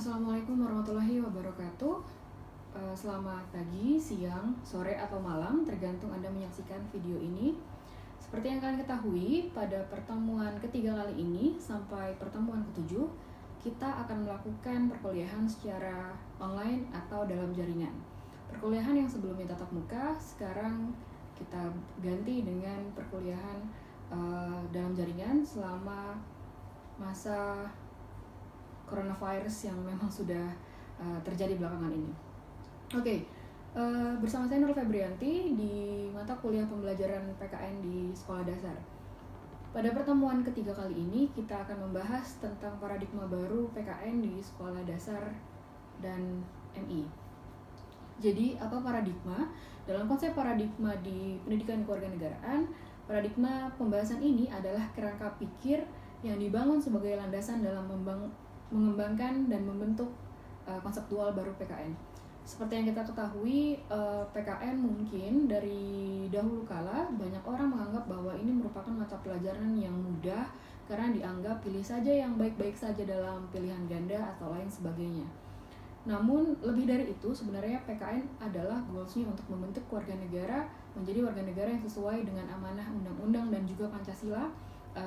Assalamualaikum warahmatullahi wabarakatuh. Selamat pagi, siang, sore, atau malam, tergantung Anda menyaksikan video ini. Seperti yang kalian ketahui, pada pertemuan ketiga kali ini sampai pertemuan ketujuh, kita akan melakukan perkuliahan secara online atau dalam jaringan. Perkuliahan yang sebelumnya tatap muka, sekarang kita ganti dengan perkuliahan dalam jaringan selama masa coronavirus yang memang sudah terjadi belakangan ini. Bersama saya Nur Febrianti di mata kuliah pembelajaran PKN di sekolah dasar. Pada pertemuan ketiga kali ini kita akan membahas tentang paradigma baru PKN di sekolah dasar dan MI. Jadi apa paradigma? Dalam konsep paradigma di pendidikan kewarganegaraan, paradigma pembahasan ini adalah kerangka pikir yang dibangun sebagai landasan dalam mengembangkan dan membentuk konseptual baru PKN. Seperti yang kita ketahui, PKN mungkin dari dahulu kala banyak orang menganggap bahwa ini merupakan mata pelajaran yang mudah karena dianggap pilih saja yang baik-baik saja dalam pilihan ganda atau lain sebagainya. Namun lebih dari itu, sebenarnya PKN adalah goals-nya untuk membentuk warga negara menjadi warga negara yang sesuai dengan amanah undang-undang dan juga Pancasila,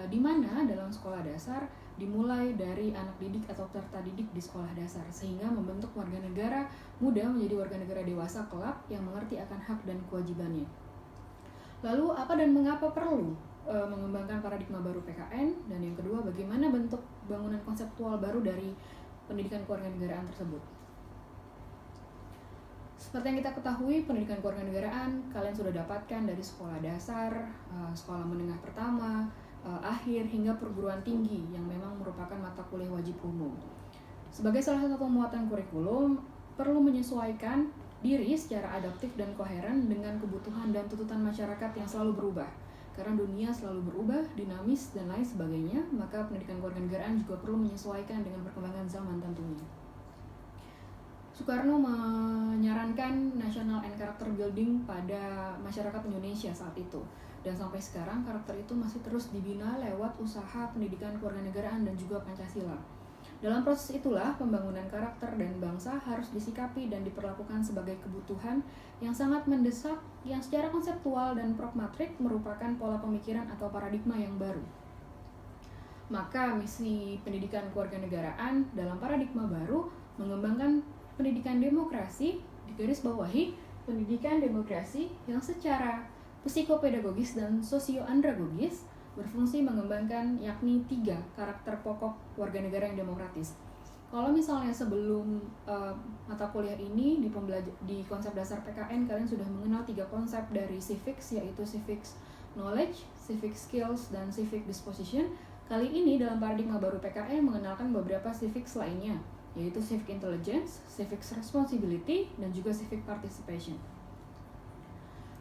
di mana dalam sekolah dasar dimulai dari anak didik atau peserta didik di sekolah dasar, sehingga membentuk warga negara muda menjadi warga negara dewasa kelak yang mengerti akan hak dan kewajibannya. Lalu apa dan mengapa perlu mengembangkan paradigma baru PKN, dan yang kedua bagaimana bentuk bangunan konseptual baru dari pendidikan kewarganegaraan tersebut. Seperti yang kita ketahui, pendidikan kewarganegaraan kalian sudah dapatkan dari sekolah dasar, sekolah menengah pertama, akhir hingga perguruan tinggi yang memang merupakan mata kuliah wajib umum. Sebagai salah satu muatan kurikulum, perlu menyesuaikan diri secara adaptif dan koheren dengan kebutuhan dan tuntutan masyarakat yang selalu berubah. Karena dunia selalu berubah, dinamis, dan lain sebagainya, maka pendidikan kewarganegaraan juga perlu menyesuaikan dengan perkembangan zaman tentunya. Soekarno menyarankan national and character building pada masyarakat Indonesia saat itu. Dan sampai sekarang karakter itu masih terus dibina lewat usaha pendidikan kewarganegaraan dan juga Pancasila. Dalam proses itulah pembangunan karakter dan bangsa harus disikapi dan diperlakukan sebagai kebutuhan yang sangat mendesak, yang secara konseptual dan pragmatik merupakan pola pemikiran atau paradigma yang baru. Maka misi pendidikan kewarganegaraan dalam paradigma baru mengembangkan pendidikan demokrasi, digarisbawahi pendidikan demokrasi yang secara psikopedagogis dan sosioandragogis berfungsi mengembangkan yakni 3 karakter pokok warga negara yang demokratis. Kalau misalnya sebelum mata kuliah ini di konsep dasar PKN kalian sudah mengenal 3 konsep dari civics, yaitu civics knowledge, civic skills, dan civic disposition. Kali ini dalam paradigma baru PKN mengenalkan beberapa civics lainnya, yaitu civic intelligence, civic responsibility, dan juga civic participation.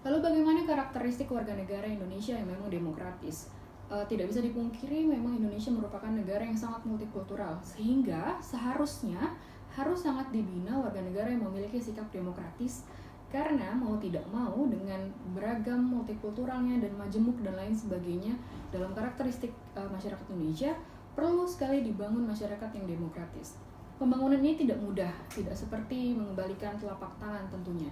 Lalu bagaimana karakteristik warga negara Indonesia yang memang demokratis? Tidak bisa dipungkiri memang Indonesia merupakan negara yang sangat multikultural, sehingga seharusnya harus sangat dibina warga negara yang memiliki sikap demokratis, karena mau tidak mau dengan beragam multikulturalnya dan majemuk dan lain sebagainya dalam karakteristik masyarakat Indonesia, perlu sekali dibangun masyarakat yang demokratis. Pembangunan ini tidak mudah, tidak seperti mengembalikan telapak tangan tentunya.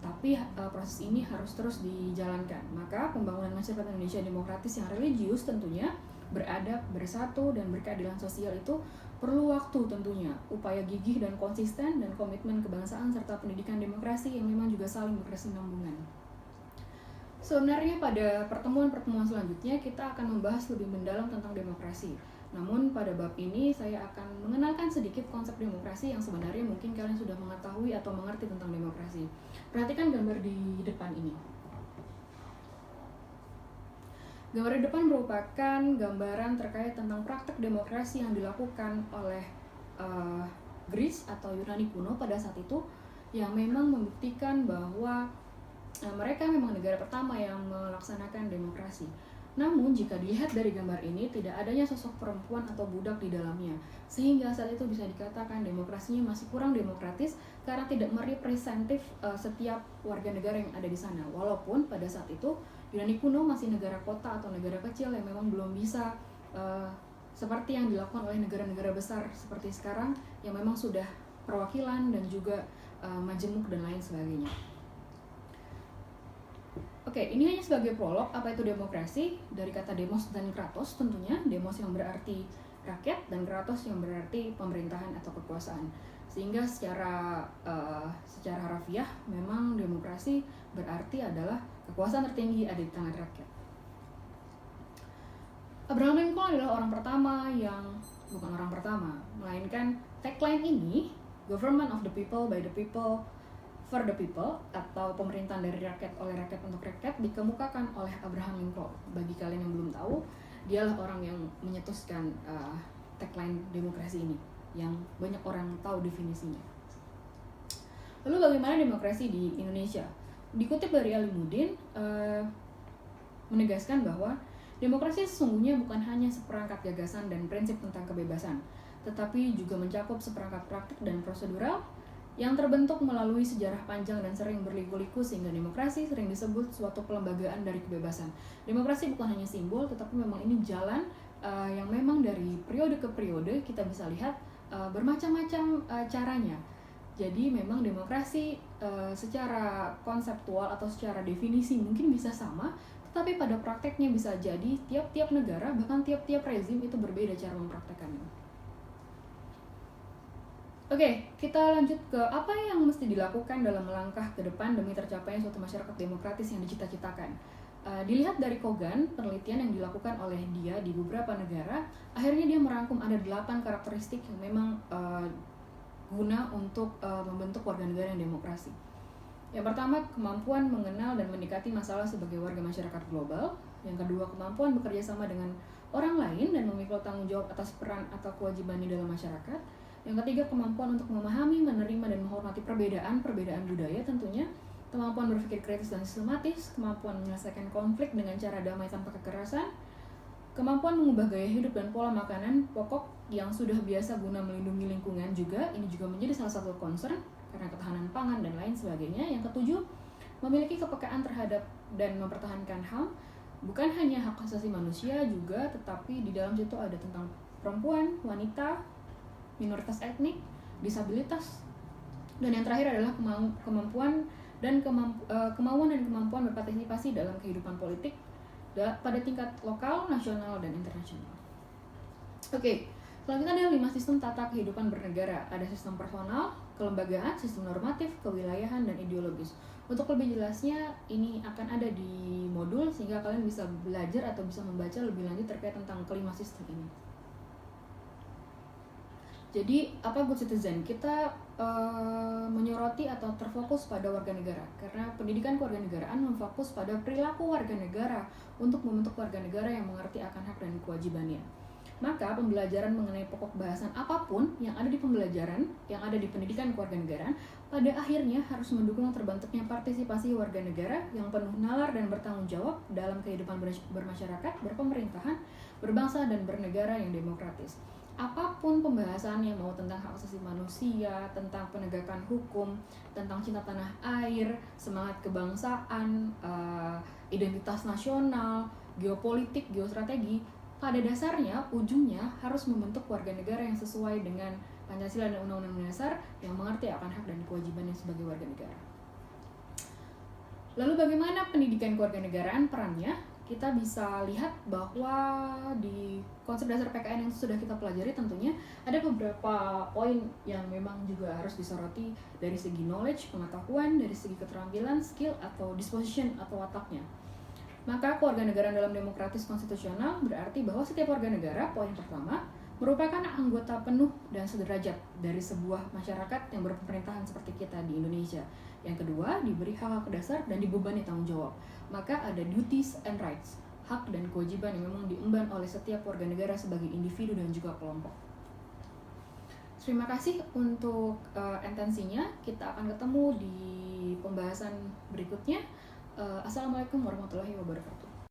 Tapi proses ini harus terus dijalankan. Maka pembangunan masyarakat Indonesia demokratis yang religius tentunya, beradab, bersatu, dan berkeadilan sosial itu perlu waktu tentunya, upaya gigih dan konsisten, dan komitmen kebangsaan serta pendidikan demokrasi yang memang juga saling berkesinambungan. Sebenarnya pada pertemuan-pertemuan selanjutnya kita akan membahas lebih mendalam tentang demokrasi. Namun pada bab ini saya akan mengenalkan sedikit konsep demokrasi yang sebenarnya mungkin kalian sudah mengetahui atau mengerti tentang demokrasi. Perhatikan gambar di depan ini. Gambar di depan merupakan gambaran terkait tentang praktek demokrasi yang dilakukan oleh Greece atau Yunani kuno pada saat itu, yang memang membuktikan bahwa mereka memang negara pertama yang melaksanakan demokrasi. Namun jika dilihat dari gambar ini, tidak adanya sosok perempuan atau budak di dalamnya, sehingga saat itu bisa dikatakan demokrasinya masih kurang demokratis karena tidak merepresentif setiap warga negara yang ada di sana. Walaupun pada saat itu Yunani kuno masih negara kota atau negara kecil yang memang belum bisa seperti yang dilakukan oleh negara-negara besar seperti sekarang yang memang sudah perwakilan dan juga majemuk dan lain sebagainya. Oke, ini hanya sebagai prolog apa itu demokrasi, dari kata demos dan kratos tentunya, demos yang berarti rakyat dan kratos yang berarti pemerintahan atau kekuasaan. Sehingga secara harfiah memang demokrasi berarti adalah kekuasaan tertinggi ada di tangan rakyat. Abraham Lincoln adalah orang pertama yang, bukan orang pertama, melainkan tagline ini, government of the people, by the people, for the people, atau pemerintahan dari rakyat, oleh rakyat, untuk rakyat, dikemukakan oleh Abraham Lincoln. Bagi kalian yang belum tahu, dialah orang yang menyetuskan tagline demokrasi ini, yang banyak orang tahu definisinya. Lalu bagaimana demokrasi di Indonesia? Dikutip dari Alimuddin, menegaskan bahwa demokrasi sesungguhnya bukan hanya seperangkat gagasan dan prinsip tentang kebebasan, tetapi juga mencakup seperangkat praktik dan prosedural yang terbentuk melalui sejarah panjang dan sering berliku-liku, sehingga demokrasi sering disebut suatu kelembagaan dari kebebasan. Demokrasi bukan hanya simbol, tetapi memang ini jalan yang memang dari periode ke periode kita bisa lihat bermacam-macam caranya. Jadi memang demokrasi secara konseptual atau secara definisi mungkin bisa sama, tetapi pada prakteknya bisa jadi tiap-tiap negara, bahkan tiap-tiap rezim itu berbeda cara mempraktekannya. Oke, kita lanjut ke apa yang mesti dilakukan dalam melangkah ke depan demi tercapainya suatu masyarakat demokratis yang dicita-citakan. Dilihat dari Kogan, penelitian yang dilakukan oleh dia di beberapa negara, akhirnya dia merangkum ada 8 karakteristik yang memang guna untuk membentuk warga negara yang demokrasi. Yang pertama, kemampuan mengenal dan mendekati masalah sebagai warga masyarakat global. Yang kedua, kemampuan bekerja sama dengan orang lain dan memikul tanggung jawab atas peran atau kewajibannya dalam masyarakat. Yang ketiga, kemampuan untuk memahami, menerima, dan menghormati perbedaan budaya tentunya. Kemampuan berpikir kritis dan sistematis, kemampuan menyelesaikan konflik dengan cara damai tanpa kekerasan, kemampuan mengubah gaya hidup dan pola makanan pokok yang sudah biasa guna melindungi lingkungan juga. Ini juga menjadi salah satu concern karena ketahanan pangan dan lain sebagainya. Yang ketujuh, memiliki kepekaan terhadap dan mempertahankan HAM, bukan hanya hak asasi manusia juga, tetapi di dalam situ ada tentang perempuan, wanita, minoritas etnik, disabilitas, dan yang terakhir adalah kemampuan dan kemampuan berpartisipasi dalam kehidupan politik pada tingkat lokal, nasional, dan internasional. Oke, selanjutnya ada 5 sistem tata kehidupan bernegara. Ada sistem personal, kelembagaan, sistem normatif, kewilayahan, dan ideologis. Untuk lebih jelasnya, ini akan ada di modul sehingga kalian bisa belajar atau bisa membaca lebih lanjut terkait tentang kelima sistem ini. Jadi, apa good citizen? Kita menyoroti atau terfokus pada warga negara, karena pendidikan kewarganegaraan memfokus pada perilaku warga negara untuk membentuk warga negara yang mengerti akan hak dan kewajibannya. Maka pembelajaran mengenai pokok bahasan apapun yang ada di pembelajaran, yang ada di pendidikan kewarganegaraan, pada akhirnya harus mendukung terbentuknya partisipasi warga negara yang penuh nalar dan bertanggung jawab dalam kehidupan bermasyarakat, berpemerintahan, berbangsa, dan bernegara yang demokratis. Apapun pembahasannya, mau tentang hak asasi manusia, tentang penegakan hukum, tentang cinta tanah air, semangat kebangsaan, identitas nasional, geopolitik, geostrategi, pada dasarnya, ujungnya harus membentuk warga negara yang sesuai dengan Pancasila dan Undang-Undang Dasar yang mengerti akan hak dan kewajibannya sebagai warga negara. Lalu bagaimana pendidikan kewarganegaraan perannya? Kita bisa lihat bahwa di konsep dasar PKN yang sudah kita pelajari tentunya ada beberapa poin yang memang juga harus disoroti dari segi knowledge, pengetahuan, dari segi keterampilan, skill, atau disposition atau wataknya. Maka kewarganegaraan dalam demokratis konstitusional berarti bahwa setiap warga negara, poin pertama, merupakan anggota penuh dan sederajat dari sebuah masyarakat yang berpemerintahan seperti kita di Indonesia. Yang kedua, diberi hak-hak dasar dan dibebani tanggung jawab. Maka ada duties and rights, hak dan kewajiban yang memang diemban oleh setiap warga negara sebagai individu dan juga kelompok. Terima kasih untuk intensinya. Kita akan ketemu di pembahasan berikutnya. Assalamualaikum warahmatullahi wabarakatuh.